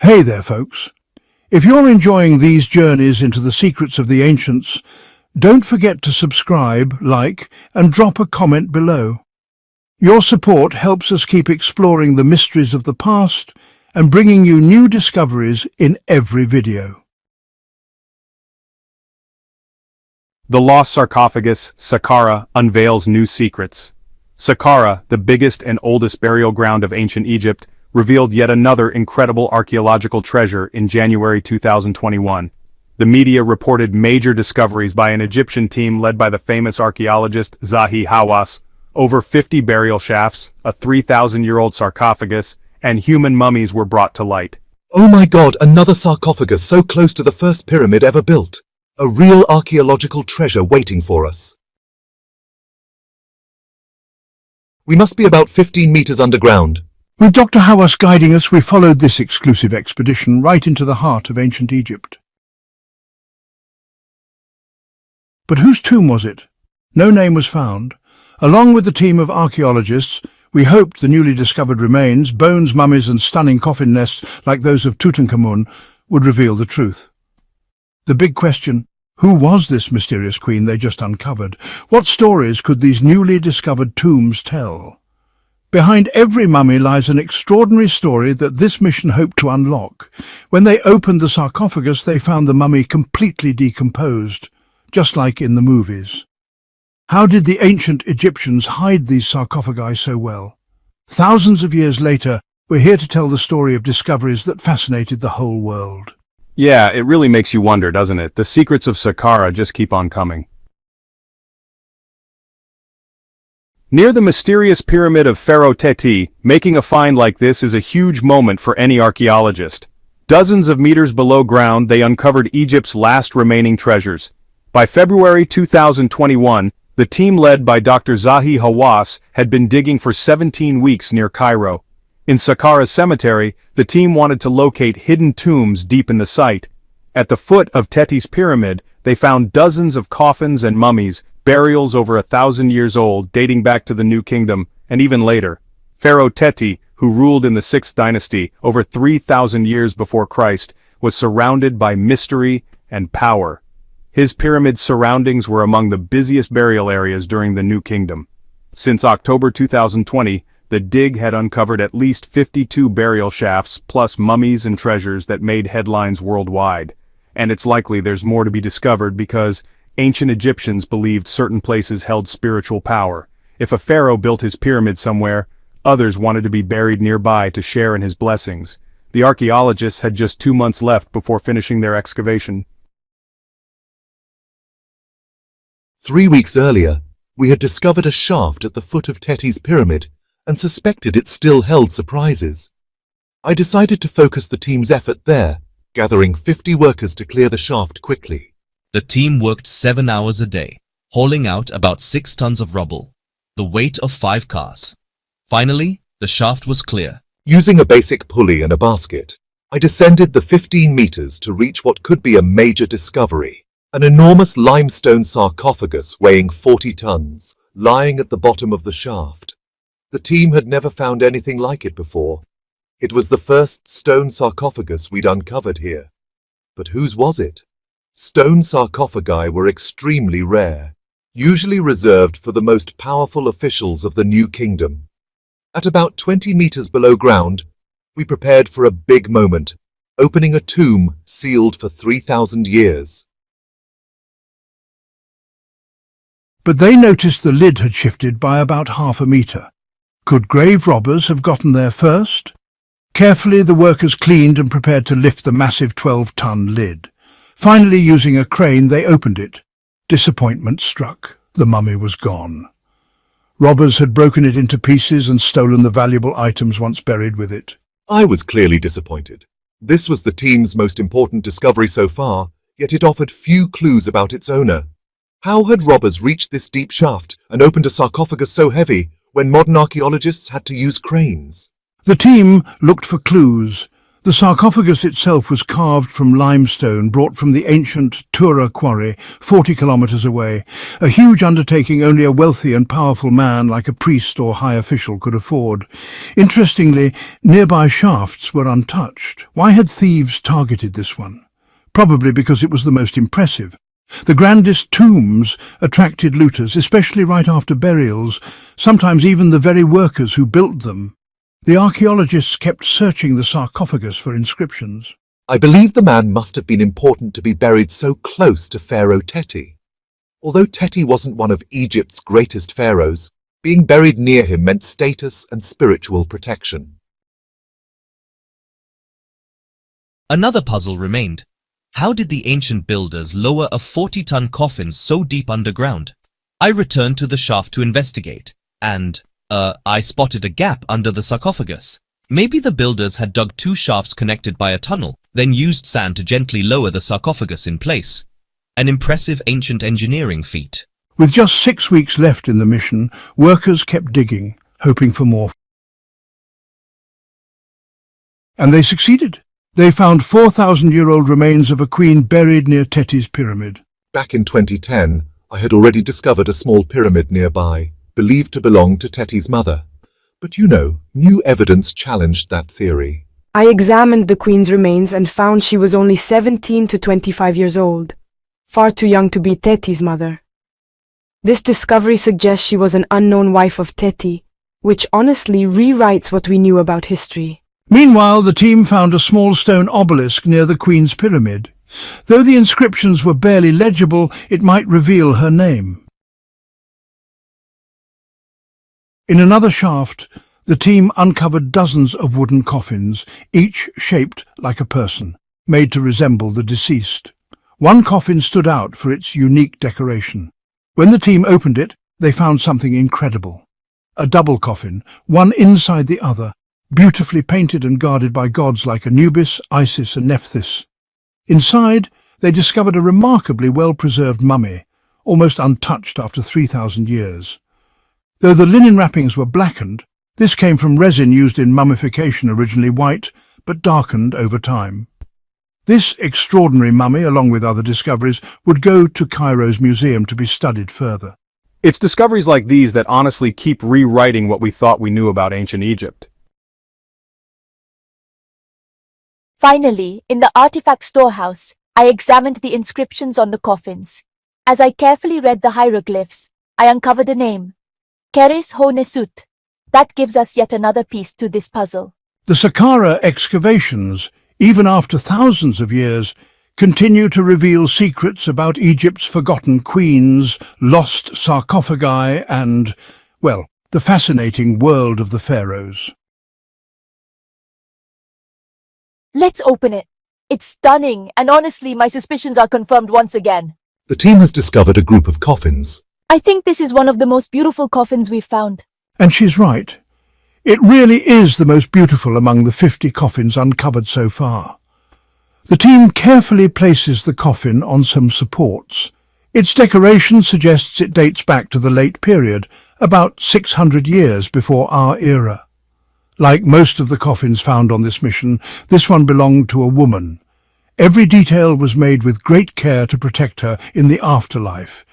Hey there, folks. If you're enjoying these journeys into the secrets of the ancients, don't forget to subscribe, like, and drop a comment below. Your support helps us keep exploring the mysteries of the past and bringing you new discoveries in every video. The lost sarcophagus, Saqqara, unveils new secrets. Saqqara, the biggest and oldest burial ground of ancient Egypt, revealed yet another incredible archaeological treasure in January 2021. The media reported major discoveries by an Egyptian team led by the famous archaeologist Zahi Hawass. Over 50 burial shafts, a 3,000-year-old sarcophagus, and human mummies were brought to light. Oh my God, another sarcophagus so close to the first pyramid ever built. A real archaeological treasure waiting for us. We must be about 15 meters underground. With Dr. Hawass guiding us, we followed this exclusive expedition right into the heart of ancient Egypt. But whose tomb was it? No name was found. Along with the team of archaeologists, we hoped the newly discovered remains, bones, mummies and stunning coffin nests like those of Tutankhamun would reveal the truth. The big question, who was this mysterious queen they just uncovered? What stories could these newly discovered tombs tell? Behind every mummy lies an extraordinary story that this mission hoped to unlock. When they opened the sarcophagus, they found the mummy completely decomposed, just like in the movies. How did the ancient Egyptians hide these sarcophagi so well? Thousands of years later, we're here to tell the story of discoveries that fascinated the whole world. Yeah, it really makes you wonder, doesn't it? The secrets of Saqqara just keep on coming. Near the mysterious pyramid of Pharaoh Teti, making a find like this is a huge moment for any archaeologist. Dozens of meters below ground, they uncovered Egypt's last remaining treasures. By February 2021, the team led by Dr. Zahi Hawass had been digging for 17 weeks near Cairo. In Saqqara's cemetery, the team wanted to locate hidden tombs deep in the site. At the foot of Teti's pyramid, they found dozens of coffins and mummies, burials over 1,000 years old, dating back to the New Kingdom, and even later. Pharaoh Teti, who ruled in the 6th dynasty over 3,000 years before Christ, was surrounded by mystery and power. His pyramid surroundings were among the busiest burial areas during the New Kingdom. Since October 2020, the dig had uncovered at least 52 burial shafts plus mummies and treasures that made headlines worldwide. And it's likely there's more to be discovered because ancient Egyptians believed certain places held spiritual power. If a pharaoh built his pyramid somewhere, others wanted to be buried nearby to share in his blessings. The archaeologists had just 2 months left before finishing their excavation. 3 weeks earlier, we had discovered a shaft at the foot of Teti's pyramid and suspected it still held surprises. I decided to focus the team's effort there, gathering 50 workers to clear the shaft quickly. The team worked 7 hours a day, hauling out about 6 tons of rubble, the weight of 5 cars. Finally, the shaft was clear. Using a basic pulley and a basket, I descended the 15 meters to reach what could be a major discovery. An enormous limestone sarcophagus weighing 40 tons, lying at the bottom of the shaft. The team had never found anything like it before. It was the first stone sarcophagus we'd uncovered here. But whose was it? Stone sarcophagi were extremely rare, usually reserved for the most powerful officials of the New Kingdom. At about 20 meters below ground, we prepared for a big moment, opening a tomb sealed for 3,000 years. But they noticed the lid had shifted by about half a meter. Could grave robbers have gotten there first? Carefully, the workers cleaned and prepared to lift the massive 12-ton lid. Finally, using a crane, they opened it. Disappointment struck. The mummy was gone. Robbers had broken it into pieces and stolen the valuable items once buried with it. I was clearly disappointed. This was the team's most important discovery so far, yet it offered few clues about its owner. How had robbers reached this deep shaft and opened a sarcophagus so heavy when modern archaeologists had to use cranes? The team looked for clues. The sarcophagus itself was carved from limestone brought from the ancient Tura quarry 40 kilometers away, a huge undertaking only a wealthy and powerful man like a priest or high official could afford. Interestingly, nearby shafts were untouched. Why had thieves targeted this one? Probably because it was the most impressive. The grandest tombs attracted looters, especially right after burials, sometimes even the very workers who built them. The archaeologists kept searching the sarcophagus for inscriptions. I believe the man must have been important to be buried so close to Pharaoh Teti. Although Teti wasn't one of Egypt's greatest pharaohs, being buried near him meant status and spiritual protection. Another puzzle remained. How did the ancient builders lower a 40-ton coffin so deep underground? I returned to the shaft to investigate, and I spotted a gap under the sarcophagus. Maybe the builders had dug 2 shafts connected by a tunnel, then used sand to gently lower the sarcophagus in place. An impressive ancient engineering feat. With just 6 weeks left in the mission, workers kept digging, hoping for more. And they succeeded. They found 4,000-year-old remains of a queen buried near Teti's pyramid. Back in 2010, I had already discovered a small pyramid nearby, believed to belong to Teti's mother. But new evidence challenged that theory. I examined the queen's remains and found she was only 17 to 25 years old, far too young to be Teti's mother. This discovery suggests she was an unknown wife of Teti, which honestly rewrites what we knew about history. Meanwhile, the team found a small stone obelisk near the queen's pyramid. Though the inscriptions were barely legible, it might reveal her name. In another shaft, the team uncovered dozens of wooden coffins, each shaped like a person, made to resemble the deceased. One coffin stood out for its unique decoration. When the team opened it, they found something incredible. A double coffin, one inside the other, beautifully painted and guarded by gods like Anubis, Isis and Nephthys. Inside, they discovered a remarkably well-preserved mummy, almost untouched after 3,000 years. Though the linen wrappings were blackened, this came from resin used in mummification, originally white, but darkened over time. This extraordinary mummy, along with other discoveries, would go to Cairo's museum to be studied further. It's discoveries like these that honestly keep rewriting what we thought we knew about ancient Egypt. Finally, in the artifact storehouse, I examined the inscriptions on the coffins. As I carefully read the hieroglyphs, I uncovered a name. Keres Ho Nesut. That gives us yet another piece to this puzzle. The Saqqara excavations, even after thousands of years, continue to reveal secrets about Egypt's forgotten queens, lost sarcophagi and, well, the fascinating world of the pharaohs. Let's open it. It's stunning, and honestly, my suspicions are confirmed once again. The team has discovered a group of coffins. I think this is one of the most beautiful coffins we've found. And she's right. It really is the most beautiful among the 50 coffins uncovered so far. The team carefully places the coffin on some supports. Its decoration suggests it dates back to the late period, about 600 years before our era. Like most of the coffins found on this mission, this one belonged to a woman. Every detail was made with great care to protect her in the afterlife.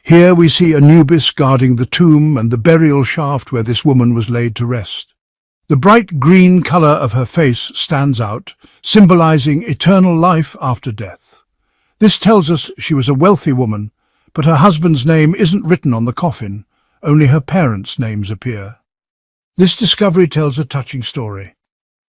Here we see Anubis guarding the tomb and the burial shaft where this woman was laid to rest. The bright green color of her face stands out, symbolizing eternal life after death. This tells us she was a wealthy woman, but her husband's name isn't written on the coffin, only her parents' names appear. This discovery tells a touching story.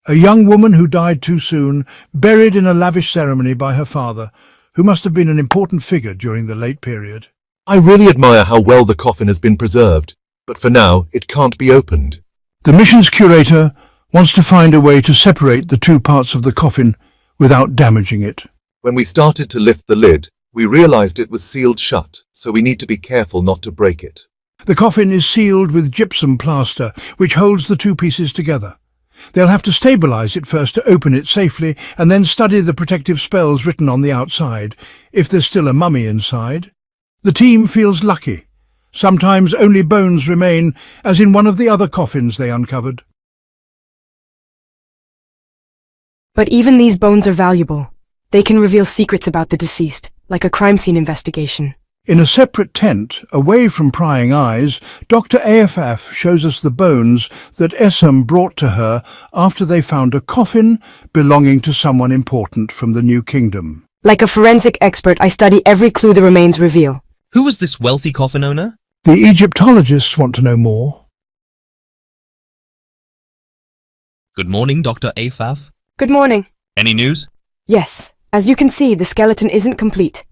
A young woman who died too soon, buried in a lavish ceremony by her father, who must have been an important figure during the late period. I really admire how well the coffin has been preserved, but for now it can't be opened. The mission's curator wants to find a way to separate the two parts of the coffin without damaging it. When we started to lift the lid, we realized it was sealed shut, so we need to be careful not to break it. The coffin is sealed with gypsum plaster, which holds the two pieces together. They'll have to stabilize it first to open it safely, and then study the protective spells written on the outside, if there's still a mummy inside. The team feels lucky. Sometimes only bones remain, as in one of the other coffins they uncovered. But even these bones are valuable. They can reveal secrets about the deceased, like a crime scene investigation. In a separate tent, away from prying eyes, Dr. AFF shows us the bones that Essam brought to her after they found a coffin belonging to someone important from the New Kingdom. Like a forensic expert, I study every clue the remains reveal. Who was this wealthy coffin owner? The Egyptologists want to know more. Good morning, Dr. Afaf. Good morning. Any news? Yes, as you can see, the skeleton isn't complete.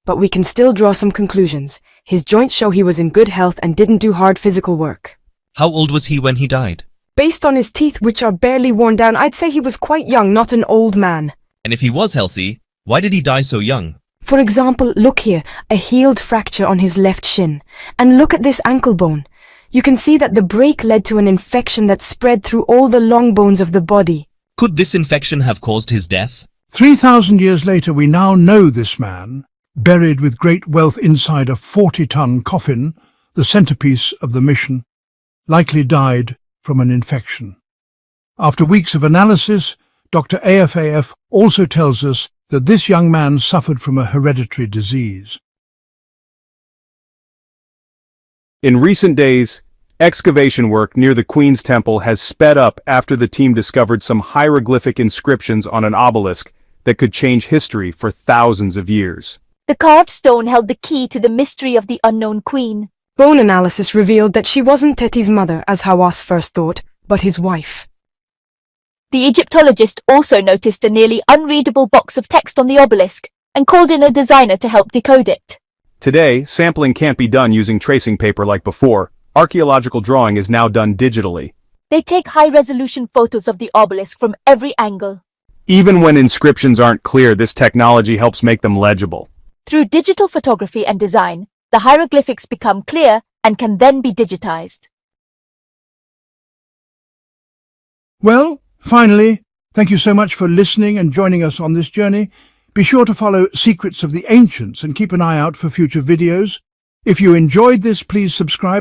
But we can still draw some conclusions. His joints show he was in good health and didn't do hard physical work. How old was he when he died? Based on his teeth, which are barely worn down, I'd say he was quite young, not an old man. And if he was healthy, why did he die so young? For example, look here, a healed fracture on his left shin. And look at this ankle bone. You can see that the break led to an infection that spread through all the long bones of the body. Could this infection have caused his death? 3,000 years later, we now know this man, buried with great wealth inside a 40-ton coffin, the centerpiece of the mission, likely died from an infection. After weeks of analysis, Dr. AFAF also tells us that this young man suffered from a hereditary disease. In recent days, excavation work near the Queen's Temple has sped up after the team discovered some hieroglyphic inscriptions on an obelisk that could change history for thousands of years. The carved stone held the key to the mystery of the unknown queen. Bone analysis revealed that she wasn't Teti's mother, as Hawass first thought, but his wife. The Egyptologist also noticed a nearly unreadable box of text on the obelisk and called in a designer to help decode it. Today, sampling can't be done using tracing paper like before. Archaeological drawing is now done digitally. They take high-resolution photos of the obelisk from every angle. Even when inscriptions aren't clear, this technology helps make them legible. Through digital photography and design, the hieroglyphics become clear and can then be digitized. Well, finally, thank you so much for listening and joining us on this journey. Be sure to follow Secrets of the Ancients and keep an eye out for future videos. If you enjoyed this, please subscribe.